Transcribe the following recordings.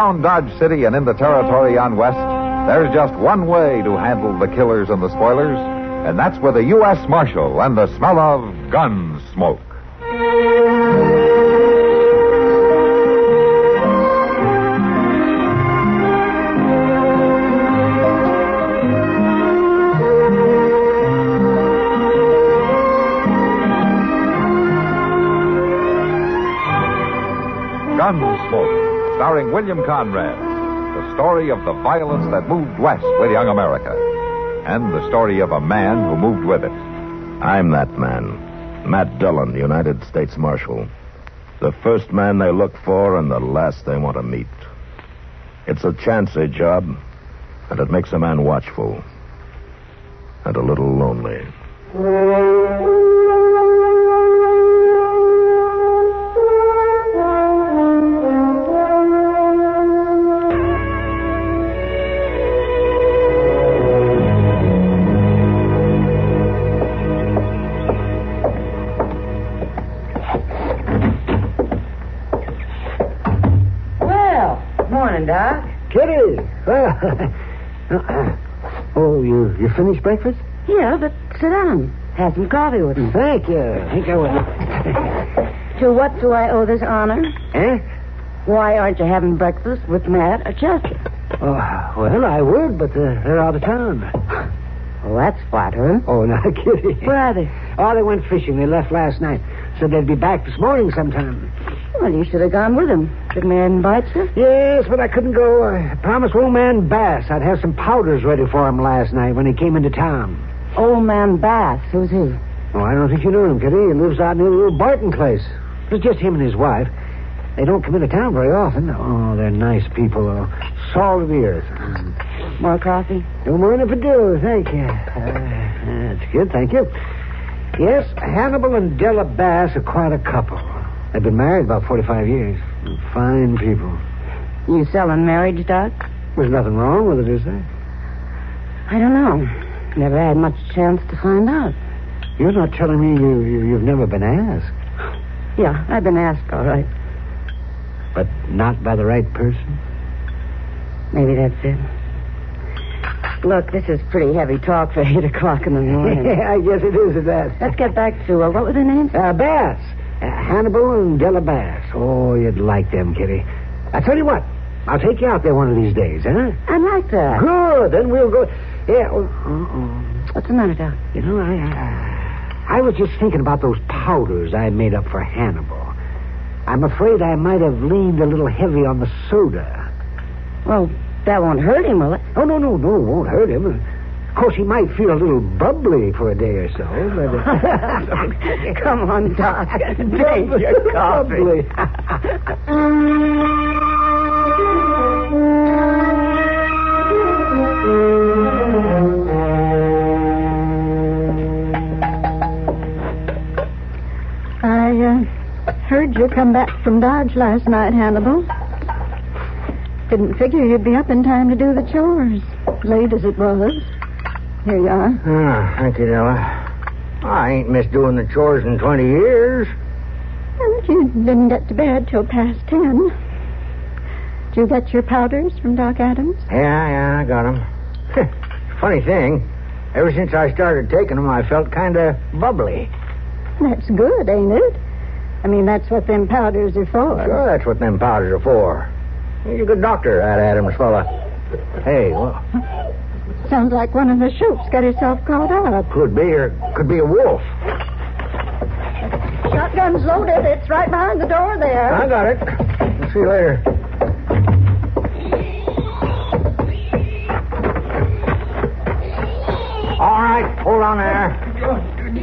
around Dodge City and in the territory on West, there's just one way to handle the killers and the spoilers, and that's with a U.S. Marshal and the smell of Gunsmoke. Gunsmoke, starring William Conrad. The story of the violence that moved west with young America. And the story of a man who moved with it. I'm that man. Matt Dillon, United States Marshal. The first man they look for and the last they want to meet. It's a chancy job, and it makes a man watchful. And a little lonely. Doc. Kitty! Oh, you finished breakfast? Yeah, but sit down. Have some coffee with me. Thank you. I think I will. To what do I owe this honor? Eh? Why aren't you having breakfast with Matt or Chester? Oh, well, I would, but they're out of town. Well, that's flattering. Oh, no, Kitty. Where are they? Oh, they went fishing. They left last night. Said they'd be back this morning sometime. Well, you should have gone with them. Did man invite you? Yes, but I couldn't go. I promised old man Bass I'd have some powders ready for him last night when he came into town. Old man Bass? Who's he? Oh, I don't think you know him, Kitty. He lives out near the little Barton place. It's just him and his wife. They don't come into town very often. Oh, they're nice people, though. Salt of the earth. More coffee? No more than if I do, thank you. That's good, thank you. Yes, Hannibal and Della Bass are quite a couple. They've been married about 45 years. Fine people. You selling marriage, Doc? There's nothing wrong with it, is there? I don't know. Never had much chance to find out. You're not telling me you've never been asked? Yeah, I've been asked, all right. But not by the right person? Maybe that's it. Look, this is pretty heavy talk for 8 o'clock in the morning. Yeah, I guess it is at that. Let's get back to, what were their names? Bass. Hannibal and Della Bass. Oh, you'd like them, Kitty. I tell you what, I'll take you out there one of these days, huh? I'd like that. Good, then we'll go. Yeah. What's the matter, Doc? You know, I was just thinking about those powders I made up for Hannibal. I'm afraid I might have leaned a little heavy on the soda. Well, that won't hurt him, will it? Oh, no, it won't hurt him. Of course, he might feel a little bubbly for a day or so, but... Come on, Doc. Take your coffee. I heard you come back from Dodge last night, Hannibal. Didn't figure you'd be up in time to do the chores, late as it was. Here you are. Oh, thank you, Della. I ain't missed doing the chores in 20 years. Well, you didn't get to bed till past 10. Did you get your powders from Doc Adams? Yeah, I got them. Funny thing, ever since I started taking them, I felt kind of bubbly. That's good, ain't it? I mean, that's what them powders are for. Sure, that's what them powders are for. He's a good doctor, that Adams fella. Hey, well... Sounds like one of the Shoops got herself caught up. Could be, or could be a wolf. Shotgun's loaded. It's right behind the door there. I got it. We'll see you later. All right, hold on there.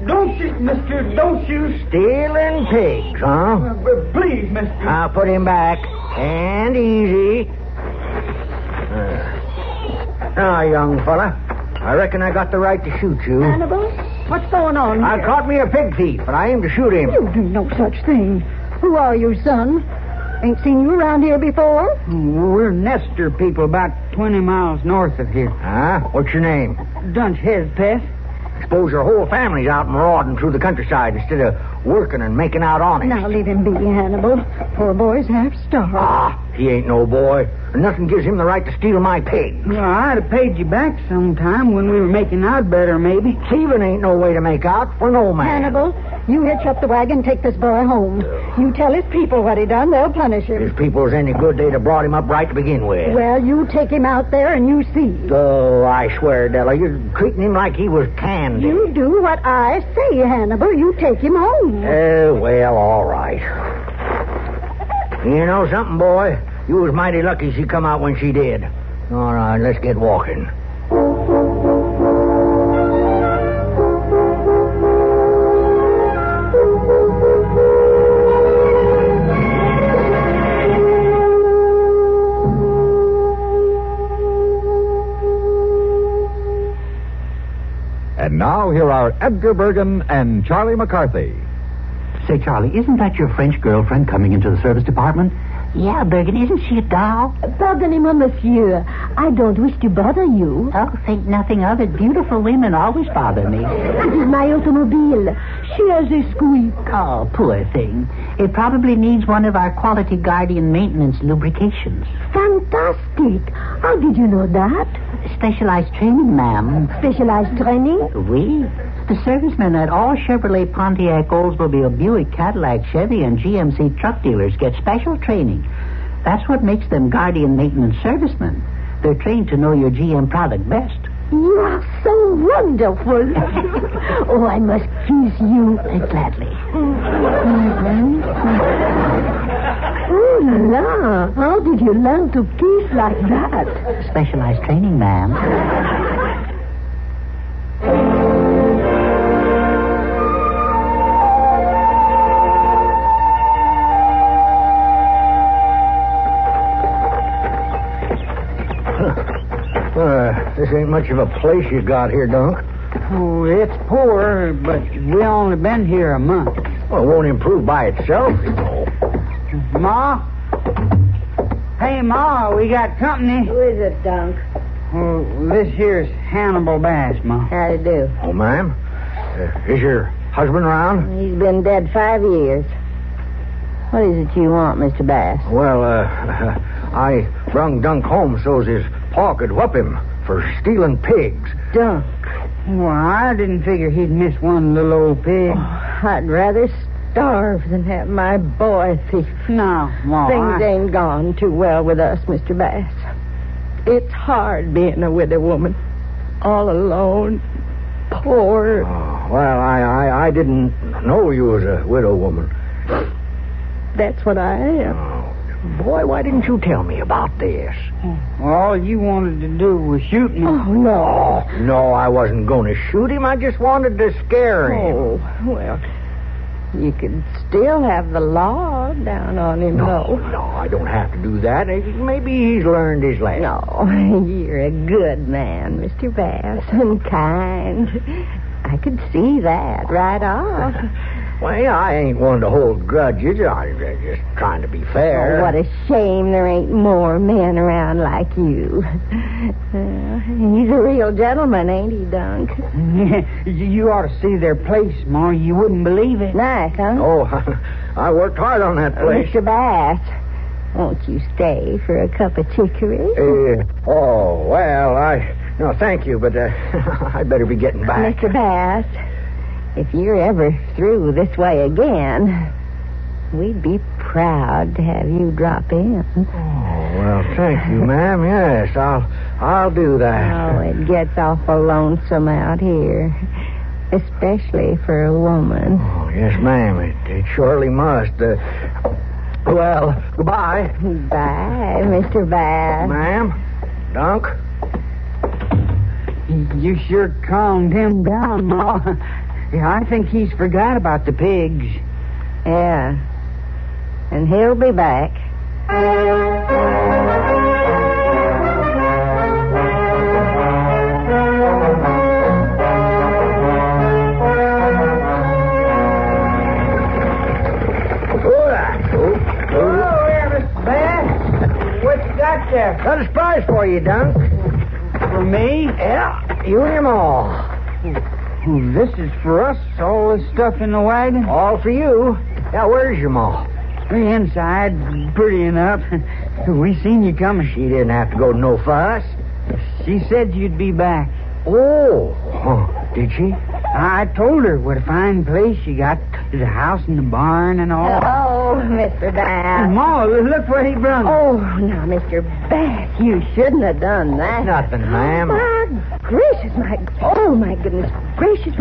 Don't shoot, mister. Don't shoot. Stealing pigs, huh? Please, mister. I'll put him back. And easy. Now, young fella, I reckon I got the right to shoot you. Hannibal, what's going on here? I caught me a pig thief, but I aim to shoot him. You do no such thing. Who are you, son? Ain't seen you around here before. We're Nestor people about 20 miles north of here. Huh? What's your name? Dunch Hezpeth. Suppose your whole family's out marauding through the countryside instead of working and making out on it. Now leave him be, Hannibal. Poor boy's half starved. He ain't no boy. And nothing gives him the right to steal my pig. Well, I'd have paid you back sometime when we were making out better, maybe. Thieving ain't no way to make out for no man. Hannibal, you hitch up the wagon, take this boy home. You tell his people what he done, they'll punish him. If his people's any good, they'd have brought him up right to begin with. Well, you take him out there and you see. Oh, I swear, Della, you're treating him like he was candy. You do what I say, Hannibal. You take him home. Well, all right. You know something, boy? You was mighty lucky she come out when she did. All right, let's get walking. And now, here are Edgar Bergen and Charlie McCarthy. Say, Charlie, isn't that your French girlfriend coming into the service department? Yeah, Bergen, isn't she a doll? Pardonnez-moi, monsieur. I don't wish to bother you. Oh, think nothing of it. Beautiful women always bother me. It is my automobile. She has a squeak. Oh, poor thing. It probably needs one of our quality guardian maintenance lubrications. Fantastic. How did you know that? Specialized training, ma'am. Specialized training? Oui. The servicemen at all Chevrolet, Pontiac, Oldsmobile, Buick, Cadillac, Chevy, and GMC truck dealers get special training. That's what makes them guardian maintenance servicemen. They're trained to know your GM product best. You are so wonderful. Oh, I must kiss you. Gladly. Oh, la. How did you learn to kiss like that? Specialized training, ma'am. This ain't much of a place you got here, Dunk. Oh, it's poor, but we only been here a month. Well, it won't improve by itself, you know. Ma? Hey, Ma, we got company. Who is it, Dunk? Well, this here's Hannibal Bass, Ma. How do you do? Oh, ma'am. Is your husband around? He's been dead 5 years. What is it you want, Mr. Bass? Well, I brung Dunk home so's his pa could whoop him for stealing pigs. Dunk. Well, I didn't figure he'd miss one little old pig. Oh, I'd rather starve than have my boy thief. No, Ma. Things ain't gone too well with us, Mr. Bass. It's hard being a widow woman. All alone. Poor. Oh, well, I didn't know you was a widow woman. That's what I am. Oh, boy, why didn't you tell me about this? All you wanted to do was shoot me. Oh, no. Oh, no, I wasn't going to shoot him. I just wanted to scare him. Oh, well, you could still have the law down on him, though. No, I don't have to do that. Maybe he's learned his lesson. No, you're a good man, Mr. Bass, and kind. I could see that right off. Well, I ain't one to hold grudges. I'm just trying to be fair. Oh, what a shame there ain't more men around like you. He's a real gentleman, ain't he, Dunk? You ought to see their place, Ma. You wouldn't believe it. Nice, huh? Oh, I worked hard on that place. Mr. Bass, won't you stay for a cup of chicory? No, thank you, but I'd better be getting back. Mr. Bass, if you're ever through this way again, we'd be proud to have you drop in. Oh, well, thank you, ma'am. Yes, I'll do that. Oh, it gets awful lonesome out here, especially for a woman. Oh, yes, ma'am. It surely must. Well, goodbye. Bye, Mr. Bass. Ma'am, Dunk. You sure calmed him down, Ma. Yeah, I think he's forgot about the pigs. Yeah. And he'll be back. Hello there, Mr. Bass. What you got there? Got a surprise for you, Dunk. For me? Yeah, you and your ma. This is for us, all this stuff in the wagon? All for you. Now, where's your ma? Inside, pretty enough. We seen you coming. She didn't have to go to no fuss. She said you'd be back. Oh, did she? I told her what a fine place you got. There's a house and a barn and all. Oh, Mr. Bass. Ma, look what he brought. Oh, now, Mr. Bass, you shouldn't have done that. Nothing, ma'am. My gracious, my goodness gracious.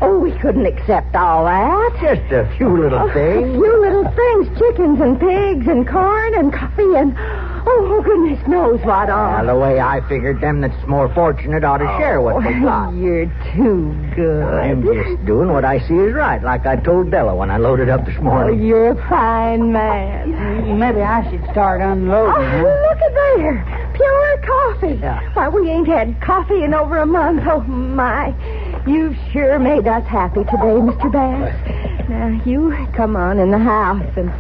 Oh, we couldn't accept all that. Just a few little things. A few little things, chickens and pigs and corn and coffee and, oh, goodness knows what all. Well, the way I figured, them that's more fortunate ought to share what they got. You're too good. I'm just doing what I see is right, like I told Della when I loaded up this Oh, morning. you're a fine man. Maybe I should start unloading. Oh, look at there. Pure coffee. Yeah. Why, we ain't had coffee in over a month. Oh, my. You've sure made us happy today, Mr. Bass. Now, you come on in the house, and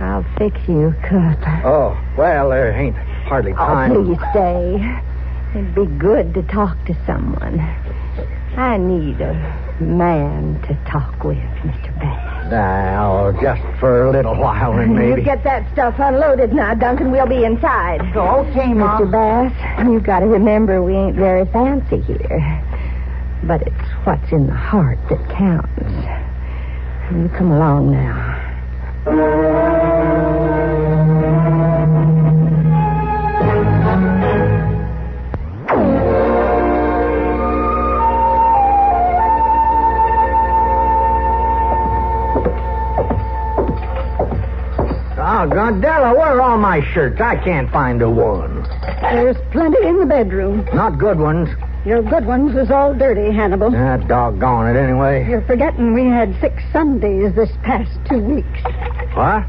I'll fix you a cup. Oh, well, there ain't hardly time. Oh, please stay. It'd be good to talk to someone. I need a man to talk with, Mr. Bass. Now, just for a little while, and maybe. You get that stuff unloaded now, Duncan. We'll be inside. Okay, Mr. Mom. Bass, you've got to remember we ain't very fancy here. But it's what's in the heart that counts. You come along now. Oh, Gondella, where are all my shirts? I can't find a one. There's plenty in the bedroom. Not good ones. Your good ones is all dirty, Hannibal. Ah, doggone it, anyway. You're forgetting we had 6 Sundays this past 2 weeks. What?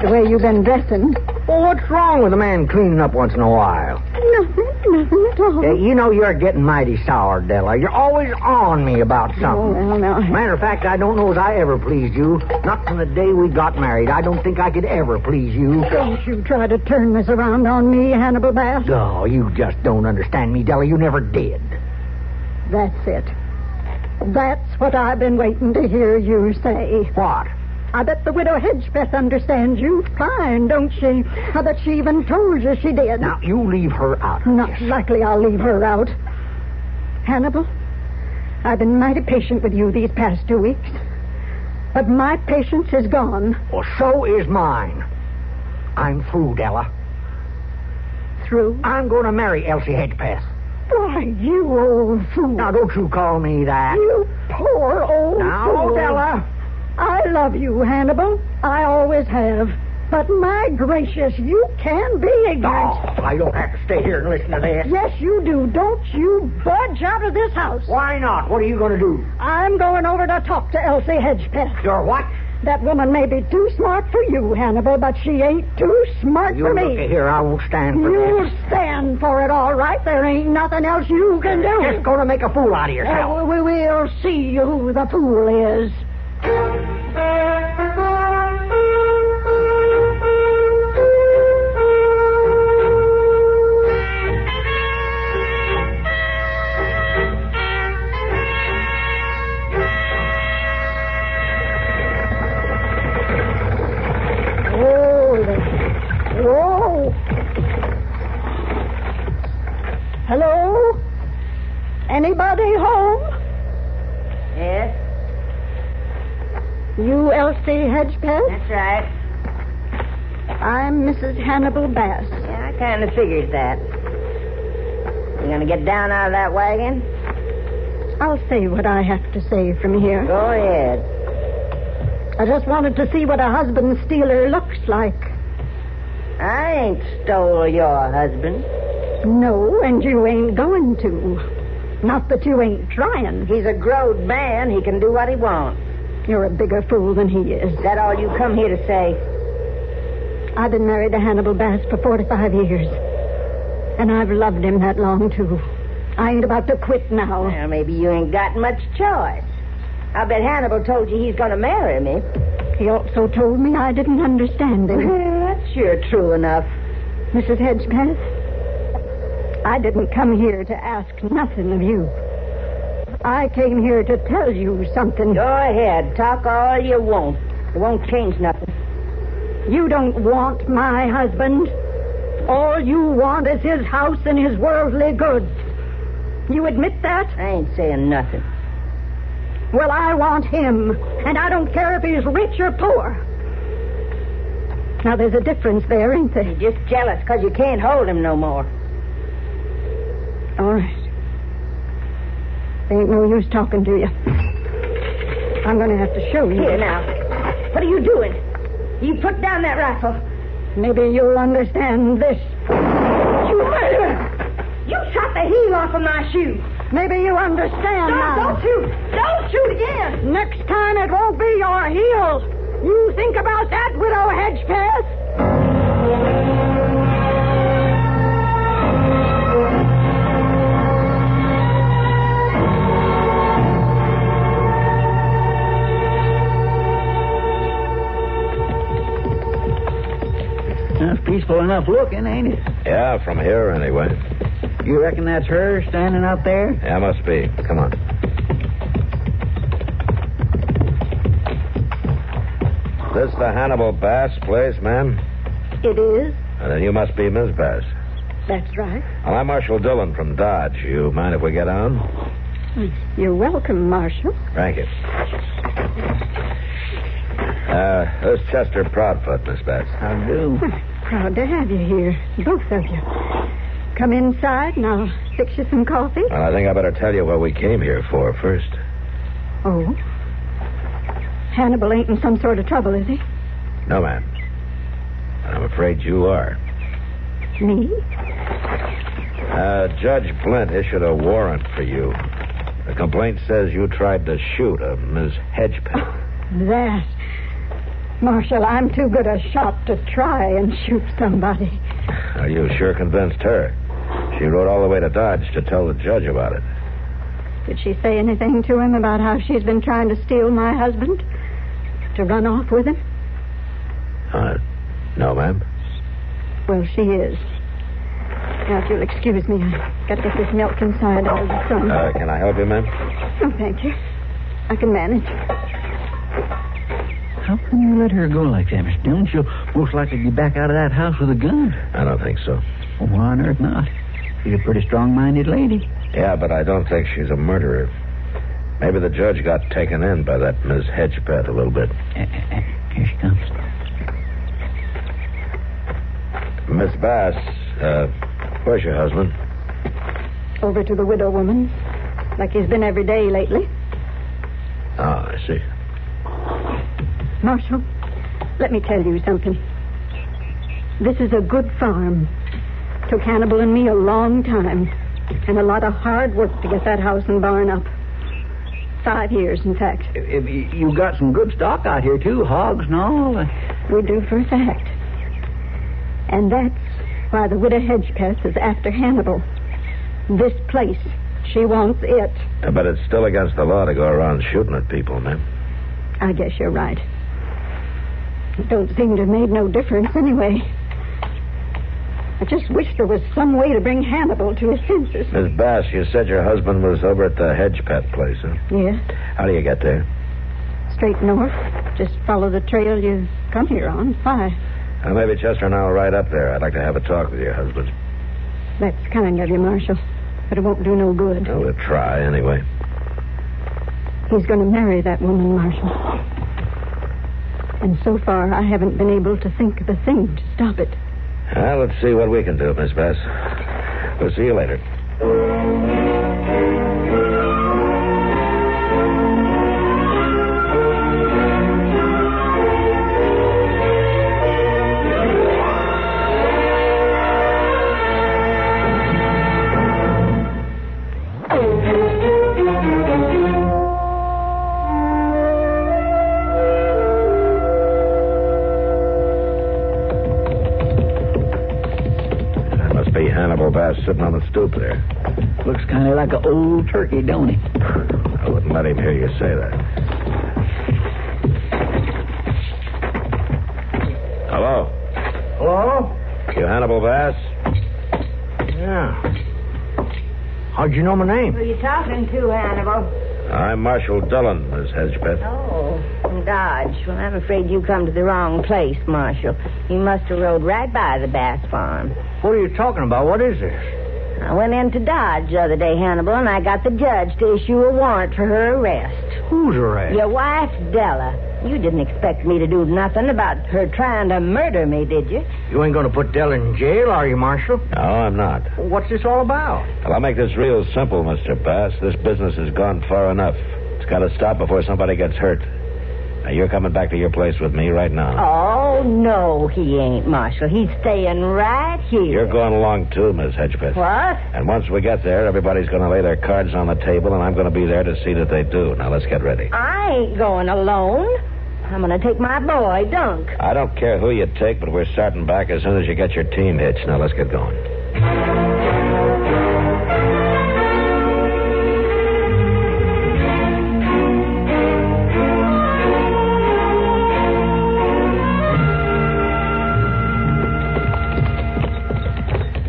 The way you've been dressing. Well, what's wrong with a man cleaning up once in a while? Nothing at all. You know you're getting mighty sour, Della. You're always on me about something. Oh, well, now. Matter of fact, I don't know as I ever pleased you. Not from the day we got married. I don't think I could ever please you. Don't you try to turn this around on me, Hannibal Bass. Oh, you just don't understand me, Della. You never did. That's it. That's what I've been waiting to hear you say. What? I bet the widow Hedgepeth understands you fine, don't she? I bet she even told you she did. Now, you leave her out of Not this. likely I'll leave her out. Hannibal, I've been mighty patient with you these past 2 weeks. But my patience is gone. Well, so is mine. I'm through, Della. Through? I'm going to marry Elsie Hedgepeth. Why, you old fool. Now, don't you call me that. You poor old Now, fool. Della. I love you, Hannibal. I always have. But my gracious, you can be ignorant. Oh, I don't have to stay here and listen to this. Yes, you do. Don't you budge out of this house. Why not? What are you going to do? I'm going over to talk to Elsie Hedgepeth. You're what? That woman may be too smart for you, Hannibal, but she ain't too smart You for look me. here. I won't stand for You'll this. stand for it, all right. There ain't nothing else you can do. Just going to make a fool out of yourself. We'll see who the fool is. Whoa. Hello? Anybody home? Yes, You Elsie Hedgepeth? that's right. I'm Mrs. Hannibal Bass. Yeah, I kind of figured that. You gonna get down out of that wagon? I'll say what I have to say from here. Go ahead. I just wanted to see what a husband stealer looks like. I ain't stole your husband. No, and you ain't going to. Not that you ain't trying. He's a grown man. He can do what he wants. You're a bigger fool than he is. Is that all you come here to say? I've been married to Hannibal Bass for 45 years. And I've loved him that long, too. I ain't about to quit now. Well, maybe you ain't got much choice. I bet Hannibal told you he's gonna marry me. He also told me I didn't understand him. Well, that's sure true enough. Mrs. Hedgepeth, I didn't come here to ask nothing of you. I came here to tell you something. Go ahead. Talk all you want. It won't change nothing. You don't want my husband. All you want is his house and his worldly goods. You admit that? I ain't saying nothing. Well, I want him, and I don't care if he's rich or poor. Now, there's a difference there, ain't there? You're just jealous because you can't hold him no more. All right. Ain't no use talking to you. I'm going to have to show you. Here, now. What are you doing? You put down that rifle. Maybe you'll understand this. You murderer! You shot the heel off of my shoe. Maybe you understand now. Don't shoot. Don't shoot again. Next time it won't be your heel. You think about that, Widow Hedgepeth? That's peaceful enough looking, ain't it? Yeah, from here anyway. You reckon that's her standing out there? Yeah, must be. Come on. This the Hannibal Bass place, ma'am? It is. And then you must be Miss Bass. That's right. Well, I'm Marshal Dillon from Dodge. You mind if we get on? You're welcome, Marshal. Thank you. This is Chester Proudfoot, Miss Bass. How do? Proud to have you here, both of you. Come inside and I'll fix you some coffee. Well, I think I better tell you what we came here for first. Oh? Hannibal ain't in some sort of trouble, is he? No, ma'am. But I'm afraid you are. Me? Judge Blint issued a warrant for you. The complaint says you tried to shoot a Miss Hedgepeth. That. Marshal, I'm too good a shot to try and shoot somebody. Well, you sure convinced her. She rode all the way to Dodge to tell the judge about it. Did she say anything to him about how she's been trying to steal my husband? To run off with him? No, ma'am. Well, she is. Now, if you'll excuse me, I've got to get this milk inside out of the sun. Can I help you, ma'am? Oh, thank you. I can manage. How can you let her go like that, Mr. Dillon? She'll most likely be back out of that house with a gun. I don't think so. Well, why on earth not? She's a pretty strong-minded lady. Yeah, but I don't think she's a murderer. Maybe the judge got taken in by that Miss Hedgepeth a little bit. Here she comes. Miss Bass, where's your husband? Over to the widow woman, like he's been every day lately. Ah, I see. Marshal, let me tell you something. This is a good farm. Took Hannibal and me a long time, and a lot of hard work to get that house and barn up. 5 years, in fact. You got some good stock out here, too, hogs and all. We do for a fact. And that's why the widow Hedgepeth is after Hannibal. This place. She wants it. But it's still against the law to go around shooting at people, ma'am. I guess you're right. It don't seem to have made no difference anyway. I just wish there was some way to bring Hannibal to his senses. Miss Bass, you said your husband was over at the Hedgepeth place, huh? Yes. How do you get there? Straight north. Just follow the trail you come here on. Why? Maybe Chester and I will ride up there. I'd like to have a talk with your husband. That's kind of you, Marshal. But it won't do no good. Well, we'll try anyway. He's going to marry that woman, Marshal. And so far, I haven't been able to think of a thing to stop it. Well, let's see what we can do, Miss Bass. We'll see you later. Bass sitting on the stoop there. Looks kind of like an old turkey, don't he? I wouldn't let him hear you say that. Hello? Hello? You Hannibal Bass? Yeah. How'd you know my name? Who are you talking to, Hannibal? I'm Marshal Dillon, Miss Hedgepeth. Oh, from Dodge. Well, I'm afraid you come to the wrong place, Marshal. You must have rode right by the Bass farm. What are you talking about? What is this? I went into Dodge the other day, Hannibal, and I got the judge to issue a warrant for her arrest. Whose arrest? Your wife, Della. You didn't expect me to do nothing about her trying to murder me, did you? You ain't going to put Della in jail, are you, Marshal? No, I'm not. What's this all about? Well, I'll make this real simple, Mr. Bass. This business has gone far enough. It's got to stop before somebody gets hurt. Now, you're coming back to your place with me right now. Oh, no, he ain't, Marshal. He's staying right here. You're going along, too, Miss Hedgepeth. What? And once we get there, everybody's going to lay their cards on the table, and I'm going to be there to see that they do. Now, let's get ready. I ain't going alone. I'm going to take my boy, Dunk. I don't care who you take, but we're starting back as soon as you get your team hitched. Now, let's get going.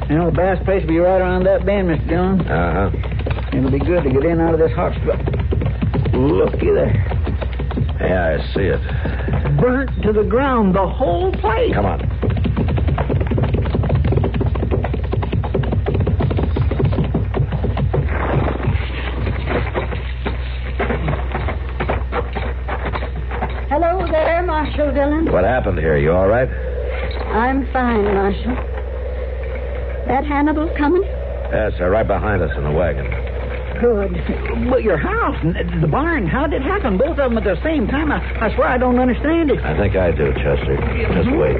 You know, the Bass place will be right around that bend, Mr. Dillon. Uh-huh. It'll be good to get in out of this hot spot. Looky there. Yeah, I see it. Burnt to the ground, the whole place. Come on. Hello there, Marshal Dillon. What happened here? You all right? I'm fine, Marshal. That Hannibal coming? Yes, they're right behind us in the wagon. Good. But your house and the barn, how did it happen? Both of them at the same time? I swear I don't understand it. I think I do, Chester. Just wait.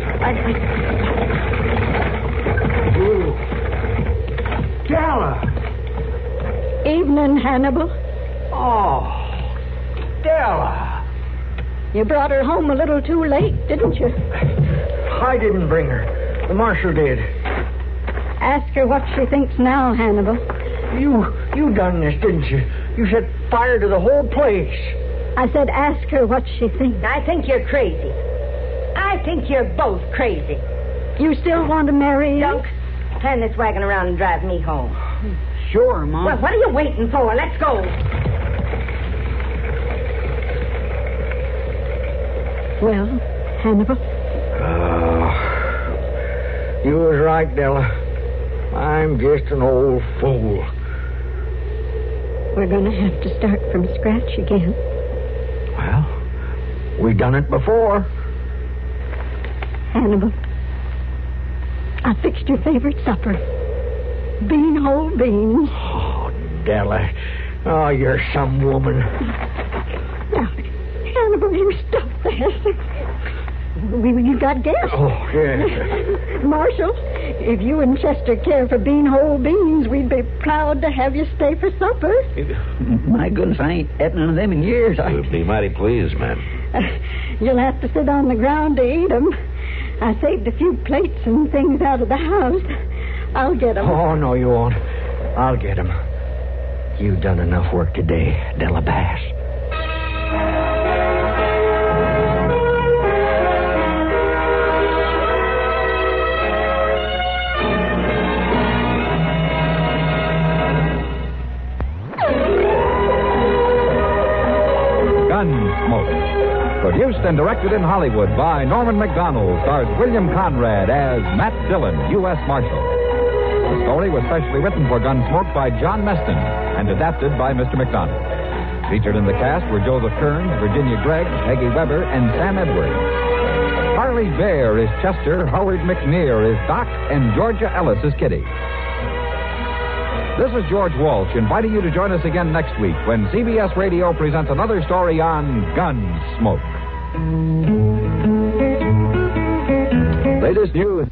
Della! Evening, Hannibal. Oh, Della. You brought her home a little too late, didn't you? I didn't bring her. The marshal did. Ask her what she thinks now, Hannibal. You done this, didn't you? You set fire to the whole place. I said ask her what she thinks. I think you're crazy. I think you're both crazy. You still want to marry her? Dunk, turn this wagon around and drive me home. Sure, Mom. Well, what are you waiting for? Let's go. Well, Hannibal? You was right, Della. I'm just an old fool. We're going to have to start from scratch again. Well, we done it before. Hannibal, I fixed your favorite supper. Whole beans. Oh, Della. Oh, you're some woman. Now, Hannibal, you stop that. You got guests. Oh, yes. Marshal, if you and Chester care for whole beans, we'd be proud to have you stay for supper. My goodness, I ain't had none of them in years. We'd be mighty pleased, ma'am. You'll have to sit on the ground to eat them. I saved a few plates and things out of the house. I'll get them. Oh, no, you won't. I'll get them. You've done enough work today, Della Bass. Gunsmoke. Produced and directed in Hollywood by Norman MacDonnell, stars William Conrad as Matt Dillon, U.S. Marshal. The story was specially written for Gunsmoke by John Meston and adapted by Mr. MacDonnell. Featured in the cast were Joseph Kearns, Virginia Gregg, Peggy Weber, and Sam Edwards. Parley Baer is Chester, Howard McNear is Doc, and Georgia Ellis is Kitty. This is George Walsh inviting you to join us again next week when CBS Radio presents another story on Gunsmoke. Latest news.